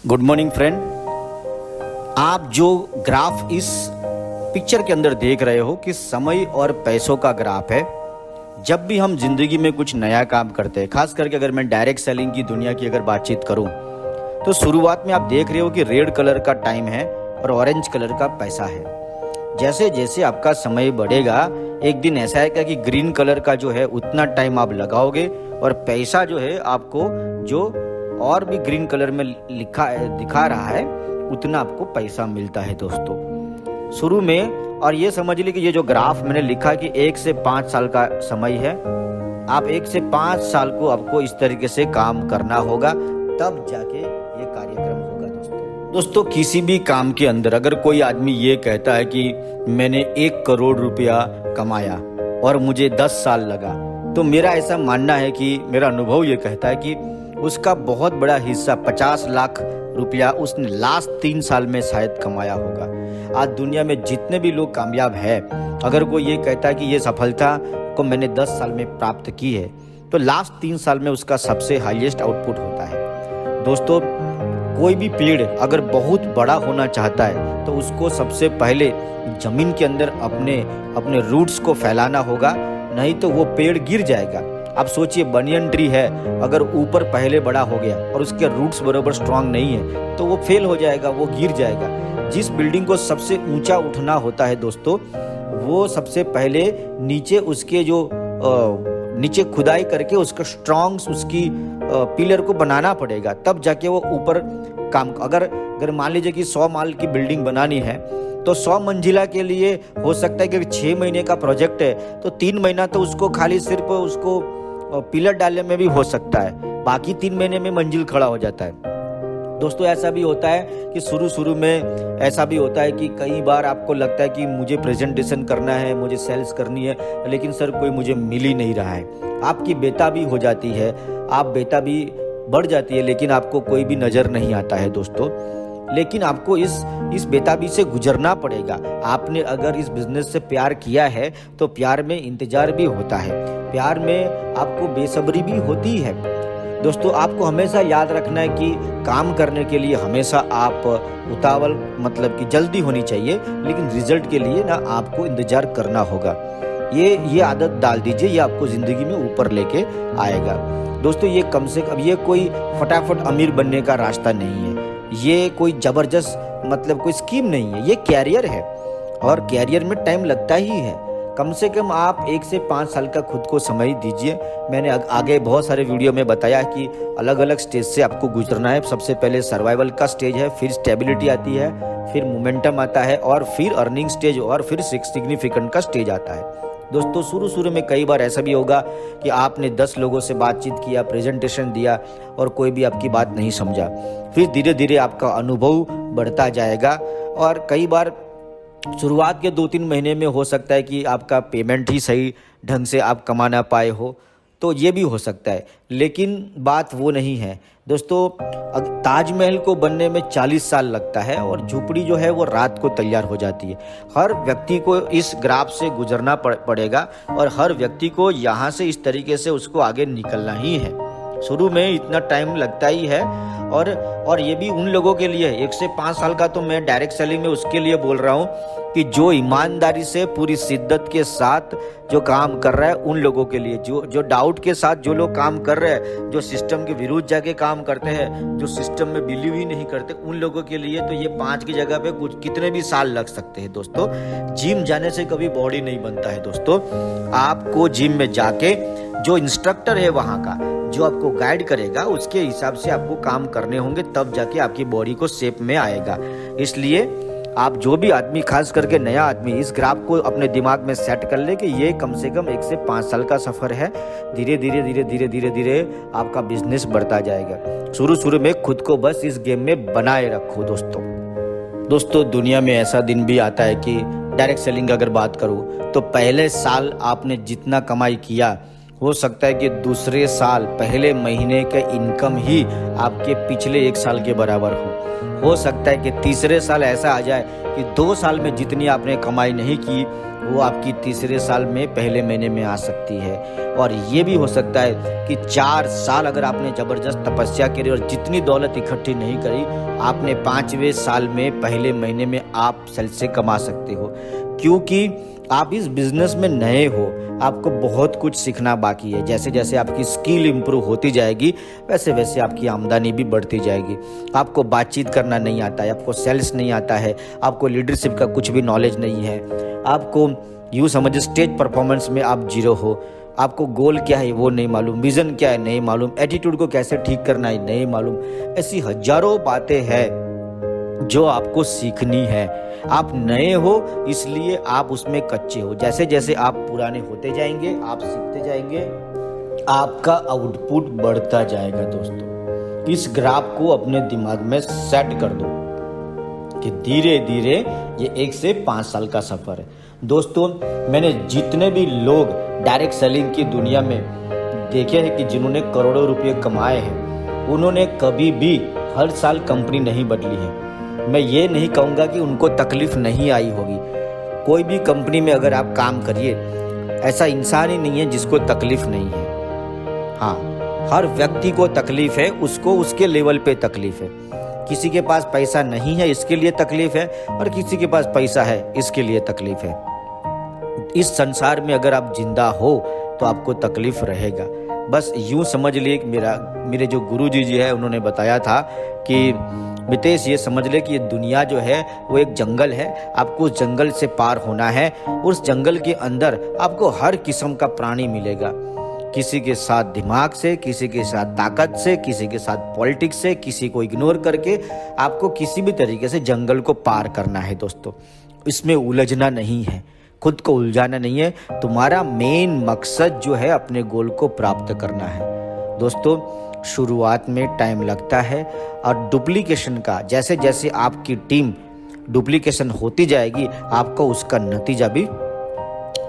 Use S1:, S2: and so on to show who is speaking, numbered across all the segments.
S1: Good morning friend. आप जो graph इस पिक्चर के अंदर देख रहे हो कि समय और पैसों का ग्राफ है। जब भी हम जिंदगी में कुछ नया काम करते हैं, खास करके अगर मैं डायरेक्ट सेलिंग की दुनिया की अगर बातचीत करूं, तो शुरुआत में आप देख रहे हो कि रेड कलर का टाइम है और ऑरेंज कलर का पैसा है। जैसे जैसे आपका समय बढ़ेगा, एक दिन ऐसा है कि ग्रीन कलर का जो है उतना टाइम आप लगाओगे और पैसा जो है आपको जो और भी ग्रीन कलर में दिखा रहा है उतना आपको पैसा मिलता है दोस्तों शुरू में। और ये समझ लीजिए कि ये जो ग्राफ मैंने लिखा कि 1 से 5 साल का समय है। आप 1 से 5 साल को आपको इस तरीके से काम करना होगा, तब जाके ये कार्यक्रम होगा दोस्तों। किसी भी काम के अंदर अगर कोई आदमी ये कहता है कि मैंने 1 करोड़ रुपया कमाया और मुझे 10 साल लगा, तो मेरा ऐसा मानना है कि मेरा अनुभव ये कहता है कि उसका बहुत बड़ा हिस्सा 50 लाख रुपया उसने लास्ट 3 साल में शायद कमाया होगा। आज दुनिया में जितने भी लोग कामयाब है, अगर कोई ये कहता है कि ये सफलता को मैंने 10 साल में प्राप्त की है, तो लास्ट 3 साल में उसका सबसे हाईएस्ट आउटपुट होता है दोस्तों। कोई भी पेड़ अगर बहुत बड़ा होना चाहता है तो उसको सबसे पहले जमीन के अंदर अपने रूट्स को फैलाना होगा, नहीं तो वो पेड़ गिर जाएगा। आप सोचिए, बनियन ट्री है, अगर ऊपर पहले बड़ा हो गया और उसके रूट्स बराबर स्ट्रांग नहीं है तो वो फेल हो जाएगा, वो गिर जाएगा। जिस बिल्डिंग को सबसे ऊंचा उठना होता है दोस्तों, वो सबसे पहले नीचे उसके जो नीचे खुदाई करके उसका स्ट्रांग उसकी पिलर को बनाना पड़ेगा, तब जाके वो ऊपर काम। अगर मान लीजिए कि 100 माल की बिल्डिंग बनानी है तो 100 मंजिला के लिए हो सकता है कि 6 महीने का प्रोजेक्ट है तो 3 महीना तो उसको खाली सिर्फ उसको पिलर डालने में भी हो सकता है, बाकी 3 महीने में मंजिल खड़ा हो जाता है दोस्तों। ऐसा भी होता है कि शुरू में ऐसा भी होता है कि कई बार आपको लगता है कि मुझे प्रेजेंटेशन करना है, मुझे सेल्स करनी है, लेकिन सर कोई मुझे मिल ही नहीं रहा है। आपकी बेताबी हो जाती है, आप बेताबी बढ़ जाती है, लेकिन आपको कोई भी नज़र नहीं आता है दोस्तों। लेकिन आपको इस बेताबी से गुजरना पड़ेगा। आपने अगर इस बिजनेस से प्यार किया है तो प्यार में इंतजार भी होता है, प्यार में आपको बेसब्री भी होती है दोस्तों। आपको हमेशा याद रखना है कि काम करने के लिए हमेशा आप उतावल मतलब कि जल्दी होनी चाहिए, लेकिन रिजल्ट के लिए ना आपको इंतजार करना होगा। ये आदत डाल दीजिए, ये आपको जिंदगी में ऊपर लेके आएगा दोस्तों। ये कम से कम ये कोई फटाफट अमीर बनने का रास्ता नहीं है, ये कोई जबरदस्त मतलब कोई स्कीम नहीं है, ये कैरियर है और कैरियर में टाइम लगता ही है। कम से कम आप 1 से 5 साल का खुद को समय दीजिए। मैंने आगे बहुत सारे वीडियो में बताया कि अलग अलग स्टेज से आपको गुजरना है। सबसे पहले सर्वाइवल का स्टेज है, फिर स्टेबिलिटी आती है, फिर मोमेंटम आता है और फिर अर्निंग स्टेज और फिर सिग्निफिकेंट का स्टेज आता है दोस्तों। शुरू में कई बार ऐसा भी होगा कि आपने 10 लोगों से बातचीत किया, प्रेजेंटेशन दिया और कोई भी आपकी बात नहीं समझा। फिर धीरे धीरे आपका अनुभव बढ़ता जाएगा और कई बार शुरुआत के 2-3 महीने में हो सकता है कि आपका पेमेंट ही सही ढंग से आप कमा ना पाए हो, तो ये भी हो सकता है। लेकिन बात वो नहीं है दोस्तों। ताजमहल को बनने में 40 साल लगता है और झोपड़ी जो है वो रात को तैयार हो जाती है। हर व्यक्ति को इस ग्राफ से गुजरना पड़ेगा और हर व्यक्ति को यहाँ से इस तरीके से उसको आगे निकलना ही है। शुरू में इतना टाइम लगता ही है और ये भी उन लोगों के लिए 1 से 5 साल का, तो मैं डायरेक्ट सेलिंग में उसके लिए बोल रहा हूँ कि जो ईमानदारी से पूरी शिद्दत के साथ जो काम कर रहा है उन लोगों के लिए, जो डाउट के साथ जो लोग काम कर रहे हैं, जो सिस्टम के विरुद्ध जाके काम करते हैं, जो सिस्टम में बिलीव ही नहीं करते, उन लोगों के लिए तो ये 5 की जगह पे कुछ कितने भी साल लग सकते हैं दोस्तों। जिम जाने से कभी बॉडी नहीं बनता है दोस्तों। आपको जिम में जाके जो इंस्ट्रक्टर है वहाँ का, जो आपको गाइड करेगा, उसके हिसाब से आपको काम करने होंगे, तब जाके आपकी बॉडी को शेप में आएगा। इसलिए आप जो भी आदमी, खास करके नया आदमी, इस ग्राफ को अपने दिमाग में सेट कर ले कि ये कम से कम 1 से 5 साल का सफर है। धीरे धीरे आपका बिजनेस बढ़ता जाएगा। शुरू में खुद को बस इस गेम में बनाए रखो दोस्तों। दुनिया में ऐसा दिन भी आता है कि डायरेक्ट सेलिंग अगर बात करूँ तो पहले साल आपने जितना कमाई किया, हो सकता है कि दूसरे साल पहले महीने का इनकम ही आपके पिछले 1 साल के बराबर हो सकता है कि तीसरे साल ऐसा आ जाए कि 2 साल में जितनी आपने कमाई नहीं की वो आपकी तीसरे साल में पहले महीने में आ सकती है। और ये भी हो सकता है कि 4 साल अगर आपने ज़बरदस्त तपस्या करी और जितनी दौलत इकट्ठी नहीं करी, आपने 5वें साल में पहले महीने में आप सेल से कमा सकते हो। क्योंकि आप इस बिज़नेस में नए हो, आपको बहुत कुछ सीखना बाकी है। जैसे जैसे आपकी स्किल इम्प्रूव होती जाएगी, वैसे वैसे आपकी आमदनी भी बढ़ती जाएगी। आपको बातचीत करना नहीं आता है, आपको सेल्स नहीं आता है, आपको लीडरशिप का कुछ भी नॉलेज नहीं है, आपको यूँ समझिए स्टेज परफॉर्मेंस में आप जीरो हो, आपको गोल क्या है वो नहीं मालूम, विज़न क्या है नहीं मालूम, एटीट्यूड को कैसे ठीक करना है नहीं मालूम। ऐसी हजारों बातें हैं जो आपको सीखनी है। आप नए हो इसलिए आप उसमें कच्चे हो। जैसे जैसे आप पुराने होते जाएंगे, आप सीखते जाएंगे, आपका आउटपुट बढ़ता जाएगा। दोस्तों, इस ग्राफ को अपने दिमाग में सेट कर दो कि धीरे धीरे ये 1 से 5 साल का सफर है। दोस्तों, मैंने जितने भी लोग डायरेक्ट सेलिंग की दुनिया में देखे हैं कि जिन्होंने करोड़ों रुपए कमाए हैं, उन्होंने कभी भी हर साल कंपनी नहीं बदली है। मैं ये नहीं कहूँगा कि उनको तकलीफ नहीं आई होगी। कोई भी कंपनी में अगर आप काम करिए, ऐसा इंसान ही नहीं है जिसको तकलीफ नहीं है। हाँ, हर व्यक्ति को तकलीफ है, उसको उसके लेवल पे तकलीफ है। किसी के पास पैसा नहीं है इसके लिए तकलीफ है, और किसी के पास पैसा है इसके लिए तकलीफ है। इस संसार में अगर आप जिंदा हो तो आपको तकलीफ रहेगा। बस यूं समझ लिए कि मेरे जो गुरुजी जी है उन्होंने बताया था कि मितेश, ये समझ ले कि ये दुनिया जो है वो एक जंगल है, आपको उस जंगल से पार होना है। उस जंगल के अंदर आपको हर किस्म का प्राणी मिलेगा, किसी के साथ दिमाग से, किसी के साथ ताकत से, किसी के साथ पॉलिटिक्स से, किसी को इग्नोर करके आपको किसी भी तरीके से जंगल को पार करना है। दोस्तों, इसमें उलझना नहीं है, खुद को उलझाना नहीं है। तुम्हारा मेन मकसद जो है अपने गोल को प्राप्त करना है। दोस्तों, शुरुआत में टाइम लगता है, और डुप्लीकेशन का जैसे जैसे आपकी टीम डुप्लीकेशन होती जाएगी, आपको उसका नतीजा भी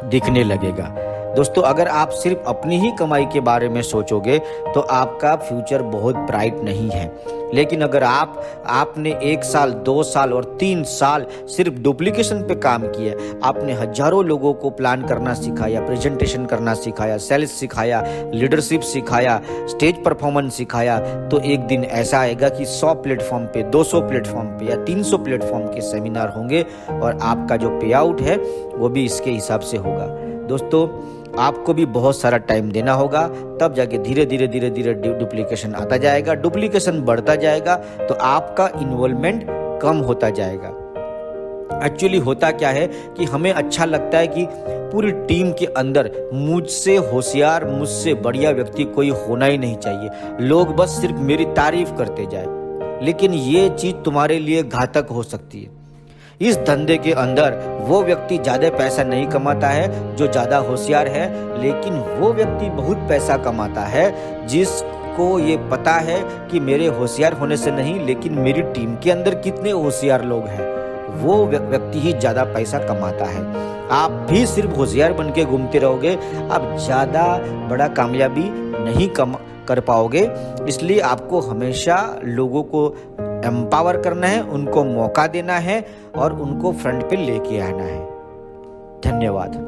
S1: दिखने लगेगा। दोस्तों, अगर आप सिर्फ अपनी ही कमाई के बारे में सोचोगे तो आपका फ्यूचर बहुत ब्राइट नहीं है। लेकिन अगर आपने 1 साल, 2 साल और 3 साल सिर्फ डुप्लीकेशन पे काम किया, आपने हजारों लोगों को प्लान करना सिखाया, प्रेजेंटेशन करना सिखाया, सेल्स सिखाया, लीडरशिप सिखाया, स्टेज परफॉर्मेंस सिखाया, तो एक दिन ऐसा आएगा कि 100 प्लेटफॉर्म पे, 200 प्लेटफॉर्म पे या 300 प्लेटफॉर्म के सेमिनार होंगे, और आपका जो पे आउट है वो भी इसके हिसाब से होगा। दोस्तों, आपको भी बहुत सारा टाइम देना होगा, तब जाके धीरे धीरे डुप्लीकेशन आता जाएगा। डुप्लीकेशन बढ़ता जाएगा तो आपका इन्वॉल्वमेंट कम होता जाएगा। एक्चुअली होता क्या है कि हमें अच्छा लगता है कि पूरी टीम के अंदर मुझसे होशियार, मुझसे बढ़िया व्यक्ति कोई होना ही नहीं चाहिए, लोग बस सिर्फ मेरी तारीफ करते जाए। लेकिन ये चीज तुम्हारे लिए घातक हो सकती है। इस धंधे के अंदर वो व्यक्ति ज्यादा पैसा नहीं कमाता है जो ज्यादा होशियार है, लेकिन वो व्यक्ति बहुत पैसा कमाता है जिसको ये पता है कि मेरे होशियार होने से नहीं, लेकिन मेरी टीम के अंदर कितने होशियार लोग हैं, वो व्यक्ति ही ज्यादा पैसा कमाता है। आप भी सिर्फ होशियार बन के घूमते रहोगे, आप ज्यादा बड़ा कामयाबी नहीं कर पाओगे। इसलिए आपको हमेशा लोगों को एम्पावर करना है, उनको मौका देना है और उनको फ्रंट पे लेके आना है। धन्यवाद।